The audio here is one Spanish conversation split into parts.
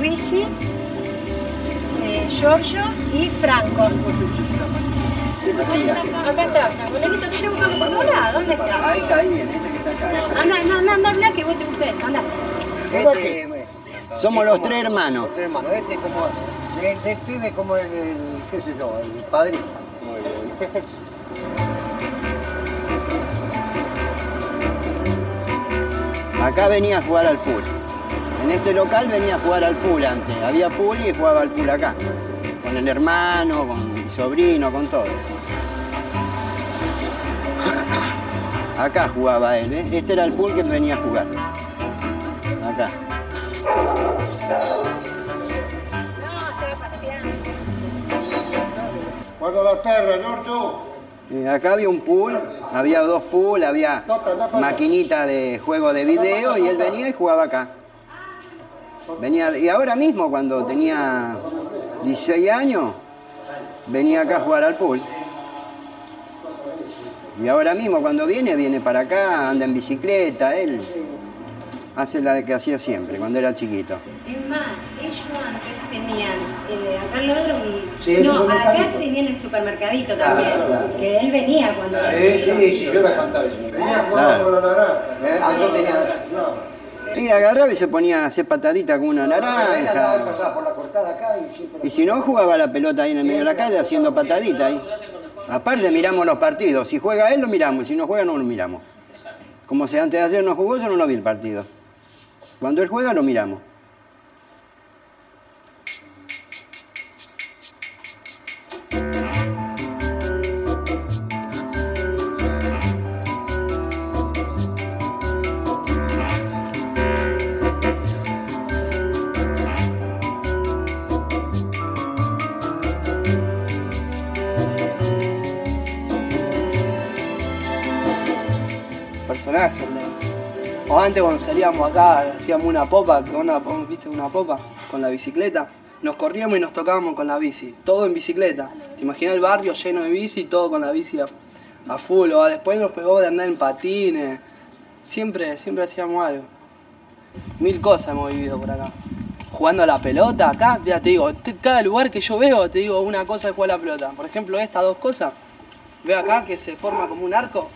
Luigi, Giorgio y Franco. Acá está, Franco. Negrito, te estoy buscando por todos lados. ¿Dónde está? Ahí está, ahí, este que está acá. Anda, habla que vos te gusta eso, anda. Somos los tres hermanos. Los tres hermanos. Este es como del pibe como el, qué sé yo, el padrino. Muy bien. Acá venía a jugar al pool. En este local venía a jugar al pool antes. Había pool y jugaba al pool acá. Con el hermano, con mi sobrino, con todo. Acá jugaba él, ¿eh? Este era el pool que venía a jugar. Acá. Guarda la terra, Giorgio. Acá había un pool, había dos pools, había maquinita de juego de video y él venía y jugaba acá. Venía, y ahora mismo, cuando tenía 16 años, venía acá a jugar al pool. Y ahora mismo, cuando viene para acá, anda en bicicleta, él hace la que hacía siempre, cuando era chiquito. Es más, ellos antes tenían, acá al lado Sí, no, acá tenían el supermercadito también, que él venía cuando era chico. Sí, yo las contaba eso. Venía a jugar con la naranja. Yo tenía... Y agarraba y se ponía a hacer patadita con una naranja. Pasaba por la cortada acá Y si no, jugaba la pelota ahí en el medio de la calle haciendo patadita ahí. Aparte miramos los partidos. Si juega él, lo miramos. Si no juega, no lo miramos. Como si antes de ayer no jugó, yo no lo vi el partido. Cuando él juega, lo miramos. Personaje, ¿no? O antes cuando salíamos acá, hacíamos una popa, ¿viste? Una popa con la bicicleta. Nos corríamos y nos tocábamos con la bici, todo en bicicleta. ¿Te imaginas el barrio lleno de bici, todo con la bici a full? O después nos pegó de andar en patines. Siempre hacíamos algo. Mil cosas hemos vivido por acá. Jugando a la pelota acá, ya te digo, cada lugar que yo veo, te digo, una cosa es jugar a la pelota. Por ejemplo, estas dos cosas. Veo acá que se forma como un arco.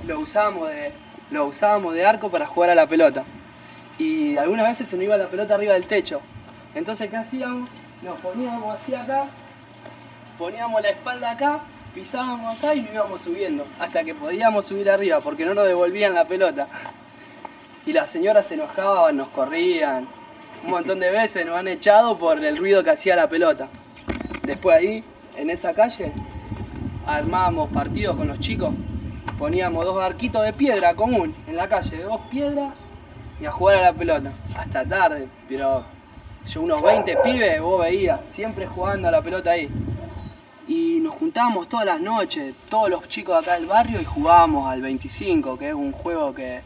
Lo usábamos de arco para jugar a la pelota. Y algunas veces se nos iba la pelota arriba del techo. Entonces, ¿qué hacíamos? Nos poníamos así acá, poníamos la espalda acá, pisábamos acá y nos íbamos subiendo. Hasta que podíamos subir arriba, porque no nos devolvían la pelota. Y las señoras se enojaban, nos corrían. Un montón de veces nos han echado por el ruido que hacía la pelota. Después ahí, en esa calle, armábamos partidos con los chicos. Poníamos dos arquitos de piedra común en la calle, dos piedras y a jugar a la pelota. Hasta tarde, pero yo unos 20 pibes, vos veías, siempre jugando a la pelota ahí. Y nos juntábamos todas las noches, todos los chicos de acá del barrio, y jugábamos al 25, que es un juego que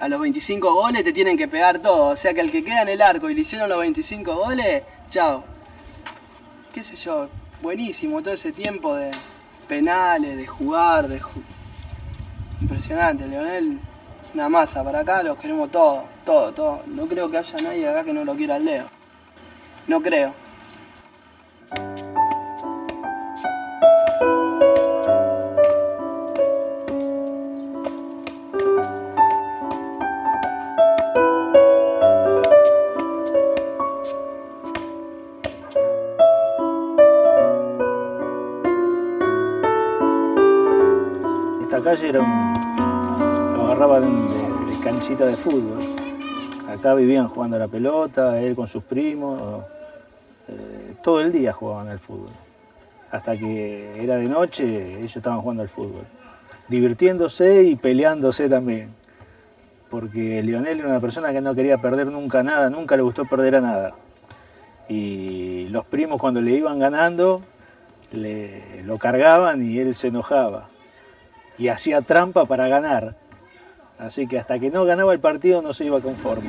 a los 25 goles te tienen que pegar todo. O sea que el que queda en el arco y le hicieron los 25 goles, chao. Qué sé yo, buenísimo todo ese tiempo de penales, de jugar, Impresionante, Leonel, una masa. Para acá los queremos todos, todo. No creo que haya nadie acá que no lo quiera al Leo. No creo. Esta calle era lo agarraban de canchita de fútbol. Acá vivían jugando a la pelota, él con sus primos. Todo el día jugaban al fútbol. Hasta que era de noche, ellos estaban jugando al fútbol. Divirtiéndose y peleándose también. Porque Leonel era una persona que no quería perder nunca nada, nunca le gustó perder a nada. Y los primos cuando le iban ganando, lo cargaban y él se enojaba. Y hacía trampa para ganar. Así que hasta que no ganaba el partido no se iba conforme.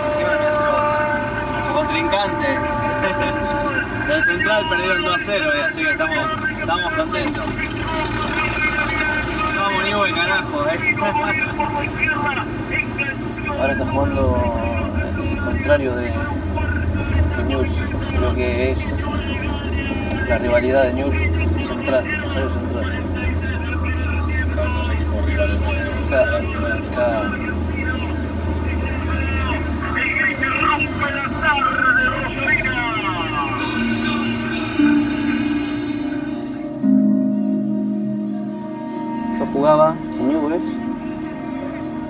Encima nuestro contrincante del Central perdieron 2-0, así que estamos contentos. Vamos, Newell, carajo, Ahora está jugando el contrario de Newell's, lo que es la rivalidad de Newell's Central, Rosario Central. Los dos equipos rivales de Cada Yo jugaba en Newell's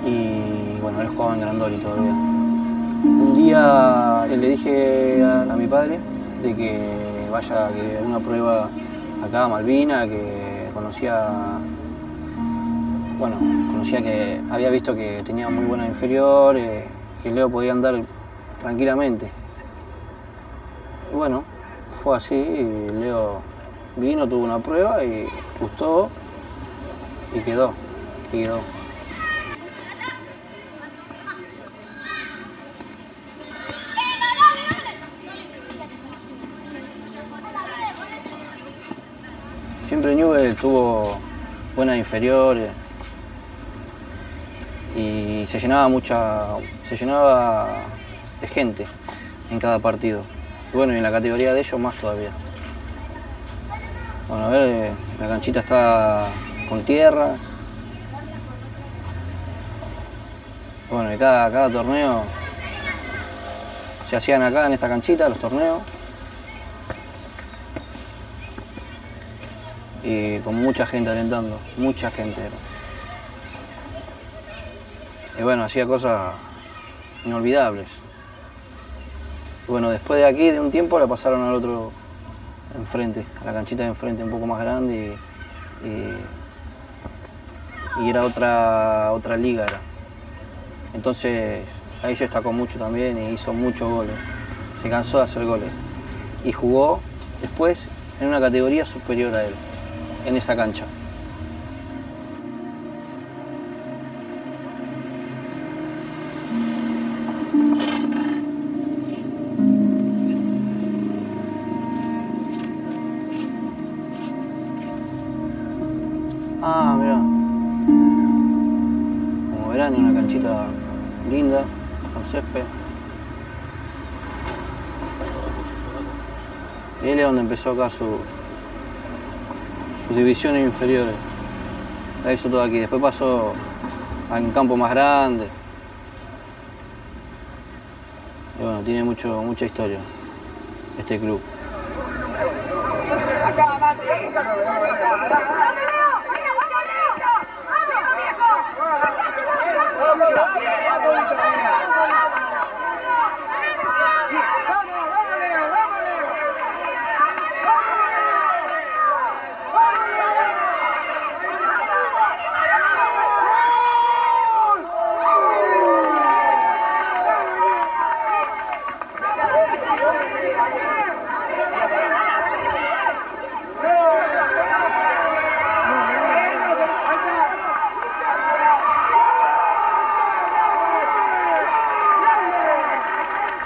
y bueno, él jugaba en Grandoli todavía. Un día le dije a mi padre de que vaya a una prueba acá a Malvina, que conocía que había visto que tenía muy buenas inferiores, que Leo podía andar tranquilamente. Y bueno, fue así, y Leo vino, tuvo una prueba y gustó y quedó. Siempre Newell tuvo buenas inferiores y se llenaba de gente en cada partido. Y bueno, y en la categoría de ellos más todavía. Bueno, a ver, la canchita está con tierra. Bueno, y cada torneo se hacían acá en esta canchita, los torneos. Y con mucha gente alentando, mucha gente. Y bueno, hacía cosas inolvidables. Y bueno, después de aquí, de un tiempo, la pasaron al otro enfrente, a la canchita de enfrente, un poco más grande y era otra liga. Entonces ahí se destacó mucho también y hizo muchos goles. Se cansó de hacer goles. Y jugó después en una categoría superior a él, en esa cancha. Ah, mirá. Como verán, una canchita linda, con césped. Y él es donde empezó acá sus divisiones inferiores. La hizo todo aquí. Después pasó a un campo más grande. Y bueno, tiene mucha historia este club.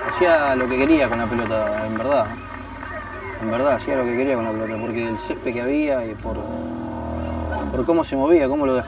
Hacía lo que quería con la pelota, en verdad. En verdad, hacía lo que quería con la pelota, porque el césped que había y por cómo se movía, cómo lo dejaba.